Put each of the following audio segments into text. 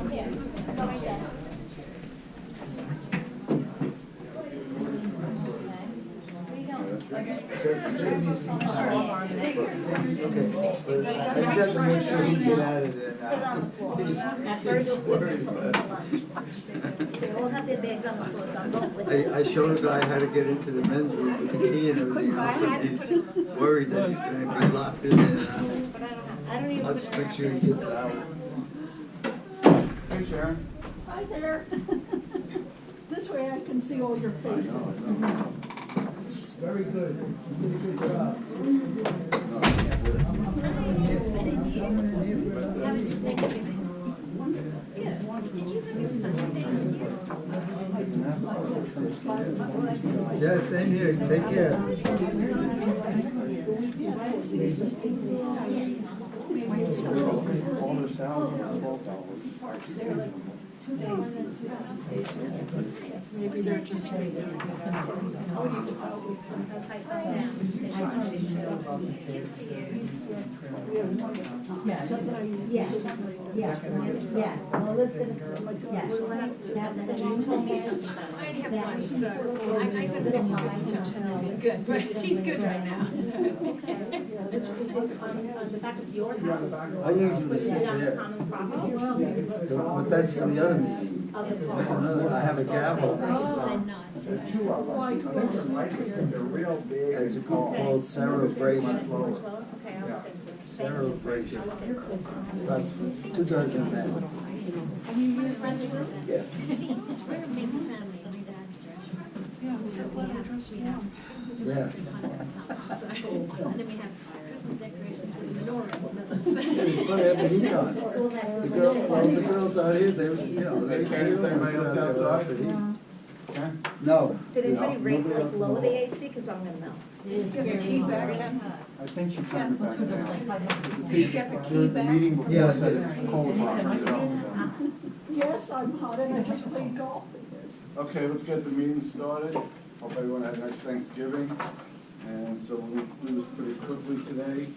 Okay, but I just have to make sure he get out of there now. He's worried about it. They all have their bags on the floor, so I'm going with them. I showed a guy how to get into the men's room with the key and everything else, and he's worried that he's gonna be locked in there now. I don't even. I'll just make sure he gets out. Hey, Sharon. Hi there. This way I can see all your faces. Very good. Good job. Did you have your son's name? Yeah, same here. Take care. All their salads are $12. Maybe they're just waiting. Yes, yes, yes, yes. Melissa, yes. You told me something. I already have one, so I'm gonna get good. She's good right now. On the back of your house? I usually sit Put it on the there. common property? But that's for the other meeting. That's another, I have a gavel. Then not. They're real big. It's called celebration. Okay, I'll look into it. Celebration. It's about 2 dozen men. See, we're a mixed family. My dad's Jewish. So we have Christmas Yeah. lights and Hanukkah. So, and then we have Christmas decorations with the menorah. You put every heat on. The girls out here, they, They can't, is anybody else outside? Okay. No. Did anybody rate, nobody like, else lower is the AC, because I'm gonna melt. I think she turned it back down. The meeting before Yeah. said it's cold. Yes, I'm hot and I just played golf in this. Okay, let's get the meeting started. Hope everyone had a nice Thanksgiving. And so we'll do this pretty quickly today.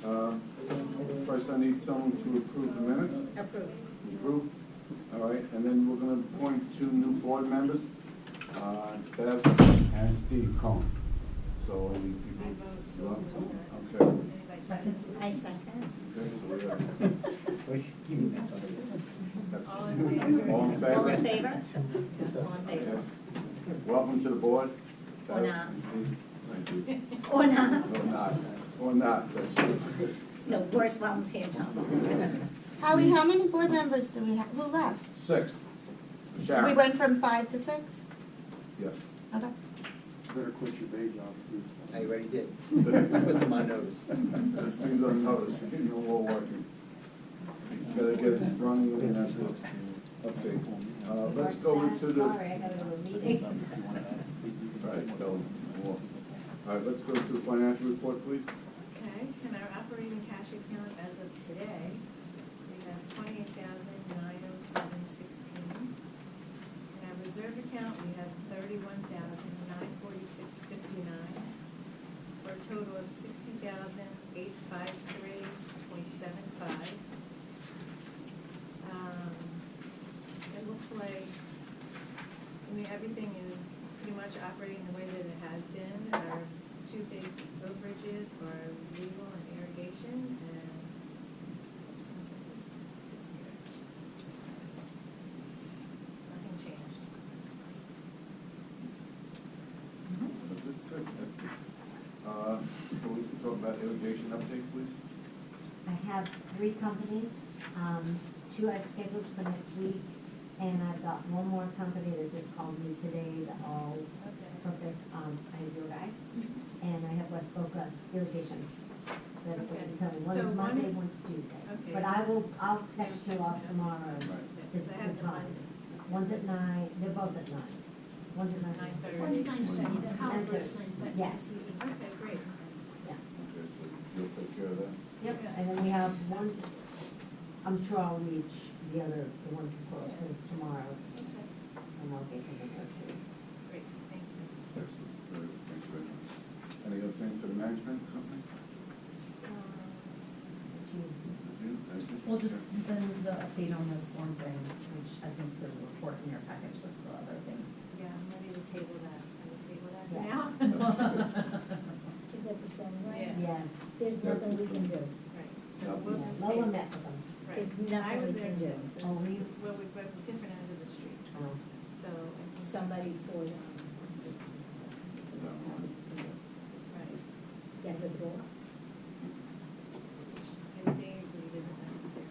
First, I need someone to approve the minutes. Approve. All right, and then we're gonna appoint 2 new board members, Bev and Steve Cohn. So we need people. Okay. I second. Okay, so we have. All in favor? All in favor? All in favor? All in Okay. favor. Welcome to the board. Or Bev not. and Steve. Thank you. Or not. Or not. Or not, that's true. It's the worst volunteer job. Howie, how many board members do we have? Who left? 6. We Sharon? went from 5 to 6? Yes. Okay. Better quit your day job, Steve. I already did. Put them on notice. This thing's on notice, you're all working. He's gotta get it running and that's it. Okay, let's go into the. Sorry, I gotta go to a meeting. Right, go. All right, let's go to the financial report, please. Okay, and our operating cash account as of today, we have $28,907.16. In our reserve account, we have $31,946.59, for a total of $60,853.75. It looks like, everything is pretty much operating the way that it has been. Our 2 big overages are legal and irrigation, and this is this year. Nothing changed. Good, good, that's it. So we can talk about irrigation update, please. I have 3 companies, 2 I've scheduled for next week, and I've got 1 more company that just called me today, that all perfect, I have your guy, and I have West Boca irrigation. That will be coming, one So is one Monday, is- one's Tuesday. Okay. But I'll text you off tomorrow, Because the I have the time. one. One's at 9, they're both at 9. One's at 9. 9:30. One's 9:30, the Howard's 9:30. Yes. Okay, great. Yeah. Okay, so you'll take care of that. Yep, and then we have one, I'm sure I'll reach the one for tomorrow, and I'll get them in there too. Great, thank you. Excellent, very good, thanks very much. Any other things for the management company? You? Thank you. Well, just the update on the storm drain, which I I nothing was we there can too. do. Oh, were you? Well, we were different ends of the street, Oh. so. I think- Somebody for, Right. yeah, the door. And they agreed isn't necessary.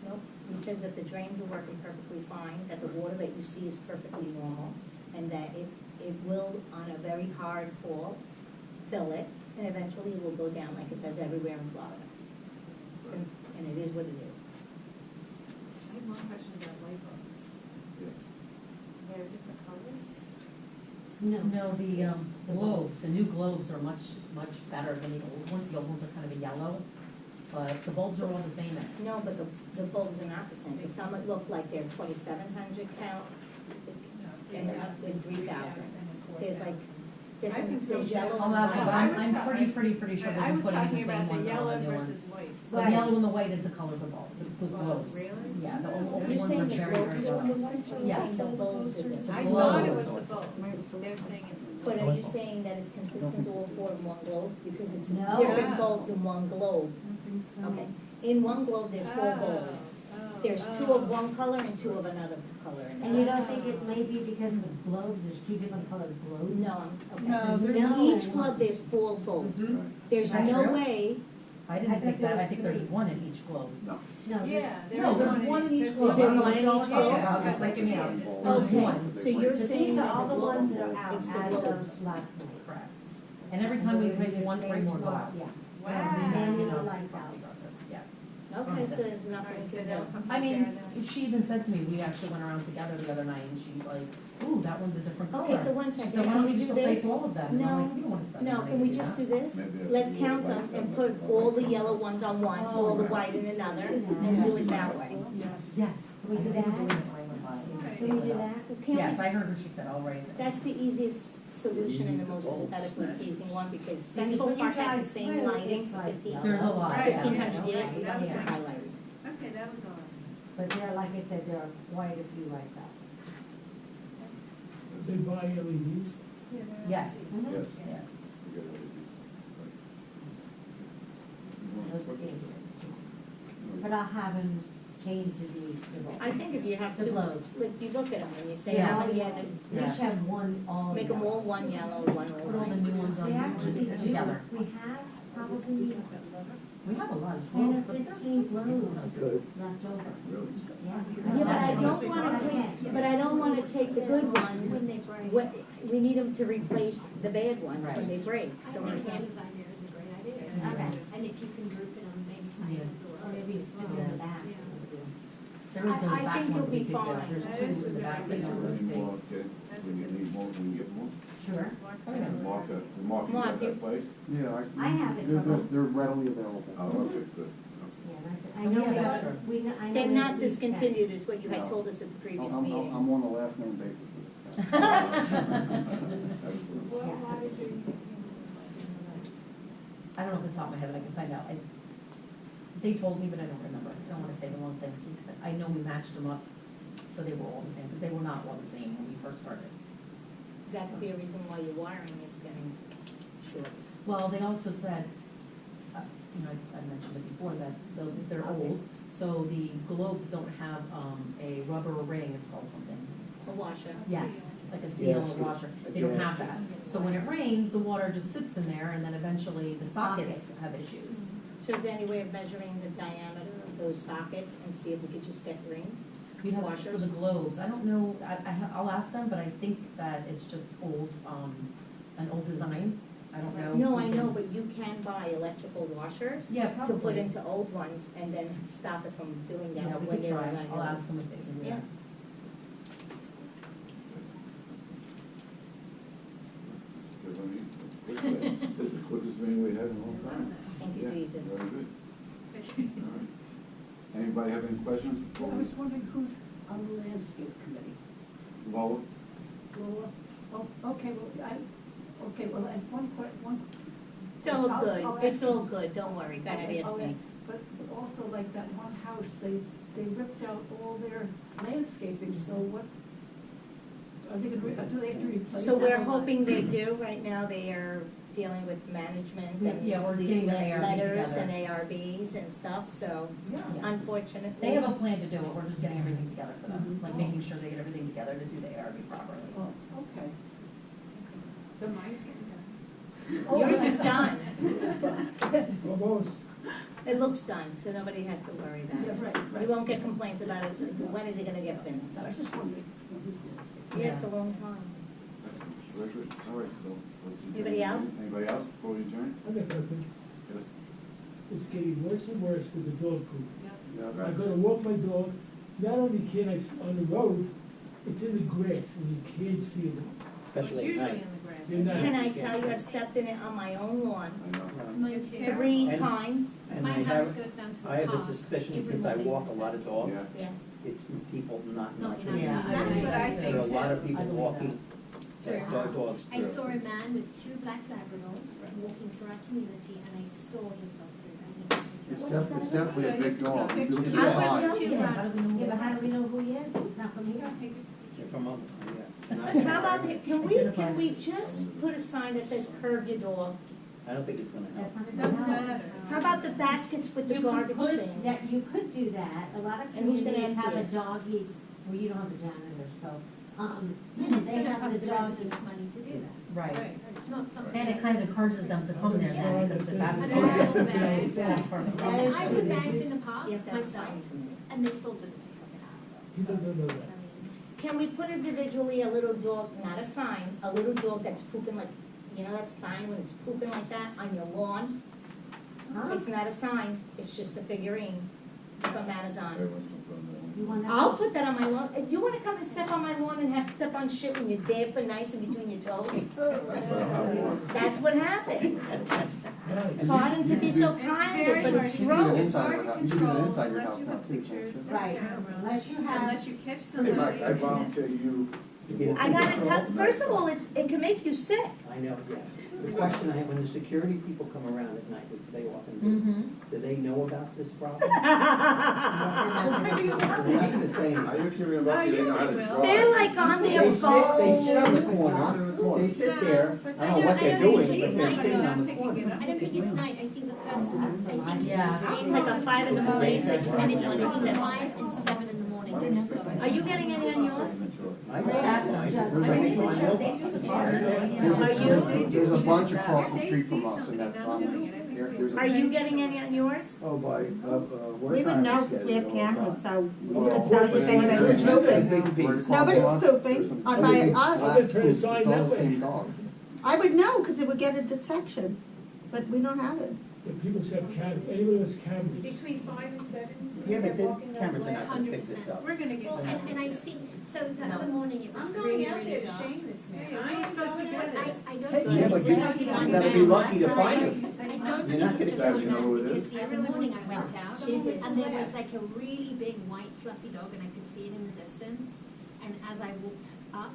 Nope, he says that the drains are working perfectly fine, that the water that you see is perfectly normal, and that it will, on a very hard fall, fill it, and eventually it will go down like it does everywhere in Florida. And it is what it is. I have one question about light bulbs. They're different colors? No, the globes, the new globes are much better than the old ones. The old ones are kind of a yellow, but the bulbs are all the same. No, but the bulbs are not the same, because some look like they're 2,700 count, and up to 3,000. There's like different, there's yellow. I'll ask you, but I was I'm ta- pretty sure I they're was putting in talking the about same the ones on yellow the new ones. versus white. The yellow and the white is the color of the bulb, the globes. Really? Yeah, the old You're ones are saying the very, globes very are yellow. You're Yes. saying the bulbs are The I different. thought it globes. was the bulbs. They're saying it's. But are you saying that it's consistent to all four in one globe? Because it's No. different bulbs in one globe. Okay, in one globe, there's four bulbs. There's two of one color and two of another color. in And you it. don't think it may be because of the globes, there's two different colored globes? No, okay. No, there's In no each globe, there's four bulbs. Right. There's Is that no true? way, I didn't I think think that, I there's think there's three. one in each globe. No, No. Yeah. No, there's one in each there's globe. Is there I don't know one what in y'all are each talking globe? about, you're freaking me out. There's okay, one. so you're But saying these are that all the the ones that globe, are out it's as the of globes. last night. Correct. And every time we replace one, three more go out. Yeah. Wow. And You the know, lights out. regardless, yeah. Okay, so there's All nothing right, so to they'll do. come I take care mean, of that. she even said to me, we actually went around together the other night, and she's like, ooh, that one's a different color. Okay, so one She second, said, why can don't we we just do replace this? all of them? And I'm like, you don't wanna spend No, money can to we do just that. do this? Maybe I Let's should count do them lights and on put this. all the yellow ones on one, all the white in another, and do it that way. Yes. Can we do that? Can we do that? Can we- Yes, I heard what she said, all right. That's the easiest solution and the most aesthetically pleasing one, because Central when you Park drive has the same through, lighting it's for like 15 There's a lot, yeah. 1,500 years Right, without that was the right. highlighting. Okay, that was all. But there, like I said, there are quite a few like that. They buy LEDs? Yes, yes. yes. We got LEDs. But I'll have him change the bulb. I think if you have The two, globes. like, you look at them and you say, Yes. how many, We Yes. each have one all. make them all yellow. one yellow, one Put all the red. new ones We on actually do, together. we have probably We have a lot of 10 or globes, but 15 globes Good. left over. Really? Yeah. Yeah, but I don't wanna take, but I don't wanna take the good ones, When they break. what, we need them to replace the bad ones when Right. they break, so we I think can't. Andy's idea is a great idea. Okay. And if you can group it on maybe sides Yeah. of doors. Or maybe it's still in the back. Yeah. there is those I back think ones you'll we be could do. fine. There's That two is in the a back, good you know, idea. let's Any see. more, okay, when you need more, we can get more. Sure. And Mark, Mark, you Mark, got you- that place? Yeah, I have it they're, from them. they're readily available. Oh, okay, good. Yeah, and I said, I Oh, know yeah, we that's got, true. we, know- I know. They're we not have discontinued, is what you had No. told us at the previous I'm meeting. on a last name basis with this guy. Excellent. I don't know off the top of my head, but I can find out. They told me, but I don't remember. I don't wanna say the wrong thing, so I know we matched them up, so they were all the same, but they were not all the same when we first started. That could be a reason why your wiring is getting short. Well, they also said, you know, I mentioned it before, that they're old, so the globes don't have, a rubber ring, it's called something. A washer. Yes, like a seal Yes, or washer. a They don't have gasket. that. So when it rains, the water just sits in there, and then eventually the sockets have issues. So is there any way of measuring the diameter of those sockets and see if we could just get rings? You have for Washers? the globes, I don't know, I'll ask them, but I think that it's just old, an old design. I don't know. if No, we I can- know, but you can buy electrical washers Yeah, to probably. put into old ones and then stop it from doing that Yeah, we when could they're try. running. I'll ask them if they can do Yeah. that. Good, I mean, quickly. This is the quickest meeting we had in a long time. Thank you, Yeah, Jesus. very good. All right. Anybody have any questions? I was wondering who's on the landscape committee? Lola? Lola? Oh, okay, well, and one. It's all I'll good, ask it's you. all good, don't worry, go ahead, Okay, ask I'll me. ask. But also like that one house, they ripped out all their landscaping, so what, are they gonna, do they have to replace it? So we're hoping they do, right now they are dealing with management and Yeah, or getting the ARB letters together. and ARBs and stuff, so Yeah. unfortunately. They have a plan to do it, we're just getting everything together for them, like making sure they get everything together to do the ARB properly. Oh, okay. But mine's getting done. Yours is done. Almost. It looks done, so nobody has to worry about Yeah, it. right. You won't get complaints about it, when is it gonna get finished? I was just wondering. Yeah, it's a long time. Excellent. Very good. All right, so let's adjourn. Anybody else? Anybody else before we adjourn? I got something. Yes. It's getting worse and worse with the dog poop. Yeah, I gotta walk my dog, not only can I, on the road, it's in the grass and you can't see it. It's Especially at usually night. in the grass. You're not. Can I tell you, I've stepped in it on my own lawn I know. Mine too. 3 And- times, And My I house have, goes down to the I have a park suspicion, every since I morning. walk a lot of dogs, Yeah. yes. it's people not No, watching. you're not. Yeah, That's what I There think are a too. lot of I people believe walking that dog dogs I through. saw a man with 2 black Labradors walking through our community, and I saw his dog food. I need to take It's care of it. it's definitely a big dog. You look at the I went size. to, Yeah, how do we know who he is? He's not from here. They're from other, yes. How about, can we just put a sign that says curb your dog? I don't think it's gonna help. That's not It doesn't gonna matter. How about the baskets with the You could garbage put, things? that, you could do that, a lot of And who's gonna communities have a empty it? doggy, well, you don't have a janitor, so, And they it's gonna have cost the the doggy. residents money to do that. Right, It's not something. and it kind of encourages them to come there then, because that's. And they're all bags. That's perfect. Listen, I put bags in the park You have to have a myself, sign from it. and they still do it. People don't know that. I mean, Can we put individually a little dog, not a sign, a little dog that's pooping like, you know that sign when it's pooping like that on your lawn? Huh? It's not a sign, it's just a figurine from Amazon. Everyone's confirmed You want that? I'll put that on my lawn. If you wanna come and step on my lawn and have to step on shit when you're there for nice in between your toes, that's what happens. Nice. Pardon to be so It's kind, very but hard it's to You can do it gross. inside your house. You can do it inside your Unless house you now have too, can't pictures, you? that's Right, terrible. unless you have, Unless you catch Hey, somebody. Mike, I volunteer you. I gotta tell, first of all, it can make you sick. I know, yeah. The question I have, when the security people come around at night, which they often do, Mm-hmm. do they know about this problem? They're not gonna say Are anything. you kidding about getting out of the drive? They're like on their They sit on the They sit in the corner, corner. they sit there, I don't know what I they're don't doing, think but it's they're nice. sitting on the Picking corner. it up. I don't think it's night, I think the person, I think Yeah. it's the same. It's like a 5 in the morning, 6 in the And it's morning, between 7. 5 and 7 in the morning. Are you getting any on yours? I asked them, I just, Are I you just want to know. Are you? There's a bunch across the They street see from us something, in that, I'm doing it. I think there's a. Are you getting any on yours? Oh, by, We would know because we have cameras, so we Well, could tell you if there's- anybody's there's a pooping. big piece. Nobody's There's pooping some on big by black us. I'm gonna turn a poops. sign It's all that the way. same dog. I would know because it would get a detection, but we don't have it. If people say cameras, anyone with cameras. Between 5 and 7, you see Yeah, they're but the walking those cameras are not lanes. gonna pick this up. We're gonna get Well, that. and I've seen, so the other morning it was I'm really, going out really there to dark. shame this man. I ain't supposed to get But it. I don't Take- think Yeah, it's but you just one gotta be man lucky to last find night. him. I don't You're think not it's gonna just catch one him, know who man, it because is. the other morning I went out, She did. and there was like a really big white fluffy dog, and I could see it in the distance, and as I walked up,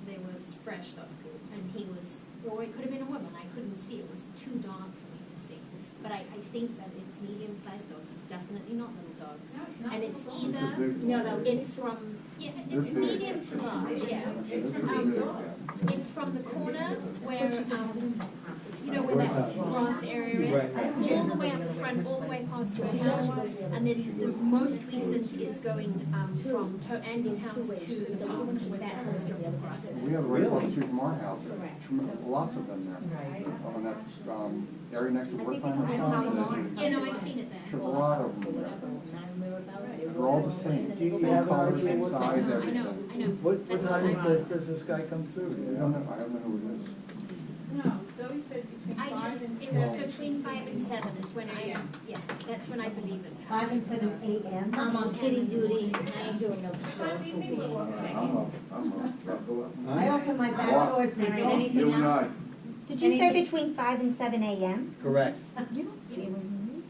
there was fresh dog poop, and he was, or it could have been a woman, I couldn't see, it was too dark for me to see. But I think that it's medium-sized dogs, it's definitely not little dogs. No, it's not. And it's It's a either, big No, dog. no, it's from, yeah, it's They're big. medium to large, yeah. It's from big. It's from the corner where, you know, where that grass area is, all the way up the front, all the way past your house. And then the most recent is going, from Andy's house to the park, with that whole strip of grass. We have it right across the street from our house. Correct. Lots of them there. Right. On that, area next to I work think time they or have something. Palomar. Yeah, no, I've seen it Sure, there. a lot of them there. They're all the same, Do you same have an color, idea same what size, I know, everything. I know. What That's time what does this guy come through? I don't know who it is. No, Zoe said between I 5 just, and it 7. was between 5 and 7 is when I, yeah, that's when I believe it's 5 and 7 a.m. I'm on kitty duty, I ain't doing no patrol I'm I open my back door All right, to anything You and else? I. Did you say between 5 and 7 a.m.? Correct. You don't see him,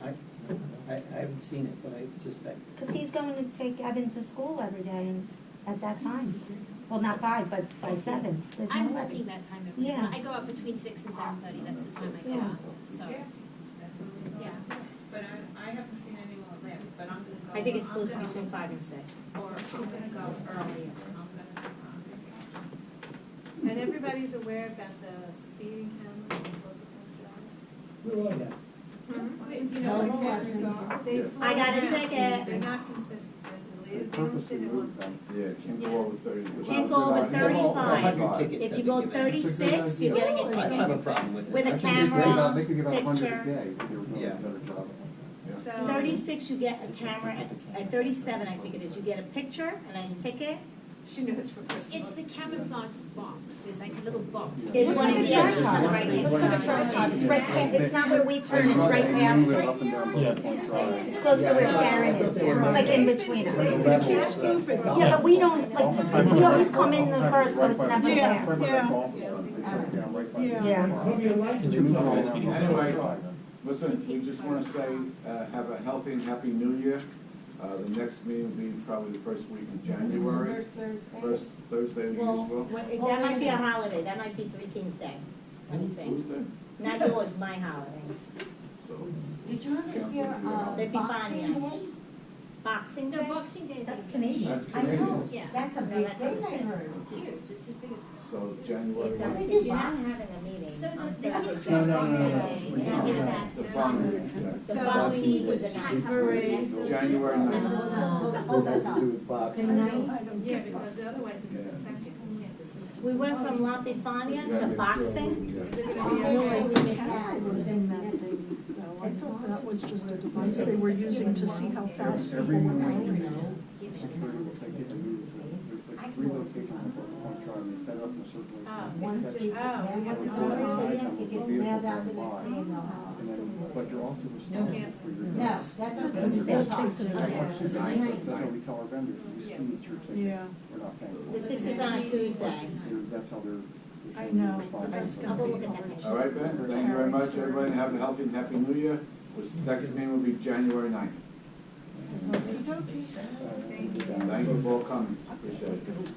I haven't seen it, but I suspect. because he's going to take Evan to school every day and at that time. Well, not 5, but by 7. There's I'm nobody. working that time every day. Yeah. I go up between 6 and 7:30, that's the time I go Yeah. out, so, Yeah, that's where we're going. yeah. But I haven't seen anyone last, but I'm gonna go. I think it's supposed to be I'm gonna between 5 and 6. Or I'm gonna go earlier. I'm gonna, And everybody's aware about the speeding cameras on Boca Where are they? Drive? You know, Total like, license. they Yeah. I got a fly around. ticket. They're not consistent, they don't Purposely sit in one moved them. place. Yeah, can't go over 30. Can't go over 35. 100 tickets If have you been go given. 36, you're getting a I don't have a ticket. problem with it. With a I think it's camera, great. About making about 100 picture. a day, if they were doing Yeah. a better job. So. 36, you get a camera, at 37, I think it is, you get a picture, a nice ticket. She knows for Christmas. It's the camouflage box, there's like a little box. There's Look one at of the the entrances tripod. right Look at the inside. tripod, it's right, it's not where we turn, it's I saw right that they past move it it. up and down Boca Point Drive. It's close to where Sharon is, it's like in between us. Yeah, but we don't, like, we always come in the first, so it's never Right there. by that golf club, they put it down right by the Yeah. bar. Cover your license. You move it all plate. down Boca Anyway, Drive. listen, we just wanna say, have a healthy and happy new year. The next meeting will be probably the first week in January, first Thursday of Well, usual. that might be a holiday, that might be Three Kings Day. Let me see. Tuesday, Not yours, my holiday. so. Did you ever hear They'd be fine, Boxing yeah. Day? Boxing No, Day? Boxing Day is. That's like- Canadian. That's I know, Canadian. Yeah. that's a No, big that's on thing the I sixth. heard. It's huge, it's as big as. So January It's on the one. 6th, you're not having a meeting. So on the Thursday. history No, of no, no, Boxing no. Day We're is talking that. The following, The yeah. following week was the High ninth. parade. January No, 9th. no, It hold has that to do up. with boxing. Tonight, Yeah, because otherwise it's the second. We went from La Pifania to boxing. I thought that was just a device they were using to see how fast people Every were morning, going. security will take it and move it. There's like 3 locations on Boca Point Drive, and they set it up in a certain way. one so street, you can then catch one it. Before street, outside it comes the gets vehicle mailed out the going next by. day, and they'll have. And then, but you're also responsible for your. No, that's what That's the safe state to know. talks about. That's how we tell our vendors, we speed, it's your ticket, Yeah. we're not paying. The 6th is on a Tuesday. That's how they're. I know. I'll go look at that picture. All right, Ben, thank you very much, everybody, have a healthy and happy new year. Next meeting will be January 9th. Thank you for all coming, appreciate it.